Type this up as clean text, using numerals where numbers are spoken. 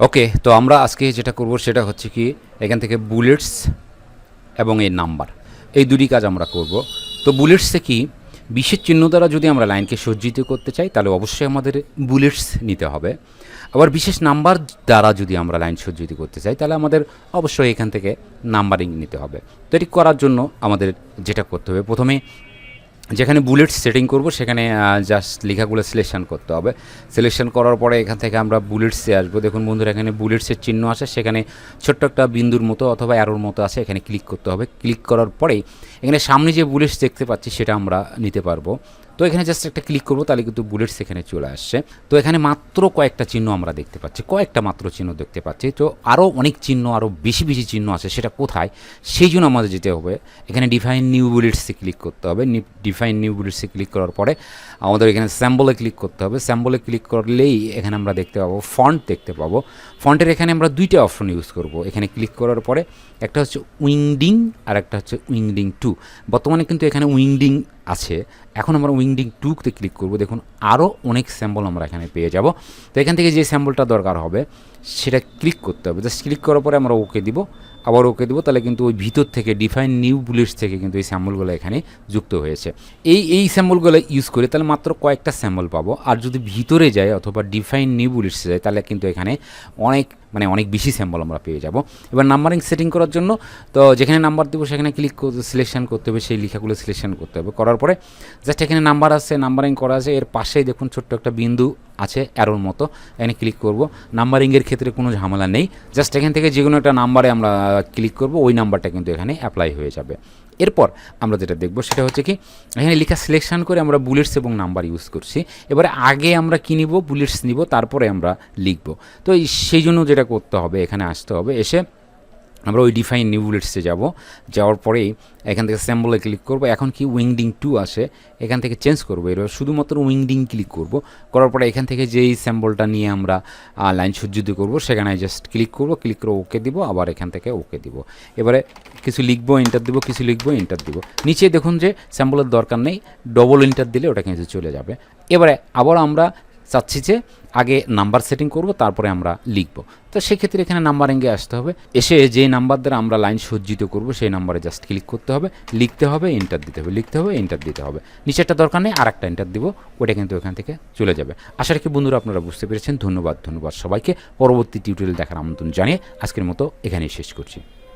ওকে, তো আমরা আজকে যেটা করব সেটা হচ্ছে কি, এখান থেকে বুলেটস এবং এই নাম্বার, এই দুটি কাজ আমরা করব। তো বুলেটসে কি, বিশেষ চিহ্ন দ্বারা যদি আমরা লাইনকে সজ্জিত করতে চাই তাহলে অবশ্যই আমাদের বুলেটস নিতে হবে। আবার বিশেষ নাম্বার দ্বারা যদি আমরা লাইন সজ্জিত করতে চাই তাহলে আমাদের অবশ্যই এখান থেকে নাম্বারিং নিতে হবে। তো এটি করার জন্য আমাদের যেটা করতে হবে, প্রথমে যেখানে বুলেট সেটিং করব সেখানে জাস্ট লেখাগুলো সিলেকশন করতে হবে। সিলেকশন করার পরে এখান থেকে আমরা বুলেটসে আসবো। দেখুন বন্ধুরা, এখানে বুলেটসের চিহ্ন আছে, সেখানে ছোট্ট একটা বিন্দুর মতো অথবা অ্যারোর মতো আছে, এখানে ক্লিক করতে হবে। ক্লিক করার পরেই এখানে সামনে যে বুলেটস দেখতে পাচ্ছি সেটা আমরা নিতে পারবো। তো এখানে জাস্ট একটা ক্লিক করবো, তাহলে কিন্তু বুলেটস এখানে চলে আসছে। তো এখানে মাত্র কয়েকটা চিহ্ন আমরা দেখতে পাচ্ছি, কয়েকটা মাত্র চিহ্ন দেখতে পাচ্ছি। তো আরও অনেক চিহ্ন, আরও বেশি বেশি চিহ্ন আছে, সেটা কোথায়, সেই জন্য আমাদের যেতে হবে এখানে ডিফাইন নিউ বুলেটসে ক্লিক করতে হবে। ডিফাইন নিউ বুলেটসে ক্লিক করার পরে আমাদের এখানে স্যাম্বলে ক্লিক করতে হবে। স্যাম্বলে ক্লিক করলেই এখানে আমরা দেখতে পাবো ফন্ট দেখতে পাবো। ফন্টের এখানে আমরা দুইটা অপশন ইউজ করব। এখানে ক্লিক করার পরে একটা হচ্ছে উইংডিং আর একটা হচ্ছে উইংডিং 2। বর্তমানে কিন্তু এখানে উইংডিং আছে, এখন আমরা উইংডিং 2তে ক্লিক করব। দেখুন আরও অনেক স্যাম্বল আমরা এখানে পেয়ে যাব। তো এখান থেকে যে স্যাম্বলটা দরকার হবে সেটা ক্লিক করতে হবে। জাস্ট ক্লিক করার পরে আমরা ওকে দিব, আবার ওকে দেবো, তাহলে কিন্তু ওই ভিতর থেকে ডিফাইন নিউ বুলেটস থেকে কিন্তু এই স্যাম্বলগুলো এখানে যুক্ত হয়েছে। এই স্যাম্বলগুলো ইউজ করে তাহলে মাত্র কয়েকটা স্যাম্বল পাবো। আর যদি ভিতরে যায় অথবা ডিফাইন নিউ বুলেটসে যায় তাহলে কিন্তু এখানে অনেক বেশি স্যাম্বল আমরা পেয়ে যাব। এবার নাম্বারিং সেটিং করার জন্য তো যেখানে নাম্বার দেবো সেখানে ক্লিক করতে সিলেকশন করতে হবে, সেই লেখাগুলো সিলেকশন করতে হবে। করার পরে জাস্ট এখানে নাম্বার আছে, নাম্বারিং করা আছে, এর পাশেই দেখুন ছোট্ট একটা বিন্দু আছে অ্যারোর মতো, এখানে ক্লিক করব। নাম্বারিংয়ের ক্ষেত্রে কোনো ঝামেলা নেই, জাস্ট এখান থেকে যে কোনো একটা নাম্বারে আমরা ক্লিক করব, ওই নাম্বারটা কিন্তু এখানে অ্যাপ্লাই হয়ে যাবে। এরপর আমরা যেটা দেখব সেটা হচ্ছে কি, এখানে লেখা সিলেকশন করে আমরা বুলেটস এবং নাম্বার ইউজ করছি। এবারে আগে আমরা কী নিব, বুলেটস নিব, তারপরে আমরা লিখব। তো সেই জন্য যেটা করতে হবে, এখানে আসতে হবে, এসে আমরা ওই ডিফাইন নিউ বুলেটসে যাওয়ার পরেই এখান থেকে স্যাম্বলে ক্লিক করব। এখন কি উইংডিং 2 আসে, এখান থেকে চেঞ্জ করবো, এবার শুধুমাত্র উইংডিং ক্লিক করব। করার পরে এখান থেকে যেই স্যাম্বলটা নিয়ে আমরা লাইন সজ্জিত করব সেখানে জাস্ট ক্লিক করব, ক্লিক করে ওকে দিব, আবার এখান থেকে ওকে দিব। এবারে কিছু লিখবো, এন্টার দিব, কিছু লিখবো, এন্টার দিব। নিচে দেখুন যে স্যাম্বলের দরকার নেই, ডবল এন্টার দিলে ওটা কিন্তু চলে যাবে। এবারে আবার আমরা চাচ্ছি যে আগে নাম্বার সেটিং করব, তারপরে আমরা লিখব। তো সেক্ষেত্রে এখানে নাম্বারিংয়ে আসতে হবে, এসে যে নাম্বার দ্বারা আমরা লাইন সজ্জিত করব সেই নাম্বারে জাস্ট ক্লিক করতে হবে, লিখতে হবে, এন্টার দিতে হবে, লিখতে হবে, এন্টার দিতে হবে। নিচেরটা দরকার নেই, আর একটা এন্টার দিব, ওটা কিন্তু এখান থেকে চলে যাবে। আশা রাখি বন্ধুরা আপনারা বুঝতে পেরেছেন। ধন্যবাদ সবাইকে। পরবর্তী টিউটোরিয়াল দেখার আমন্ত্রণ জানিয়ে আজকের মতো এখানেই শেষ করছি।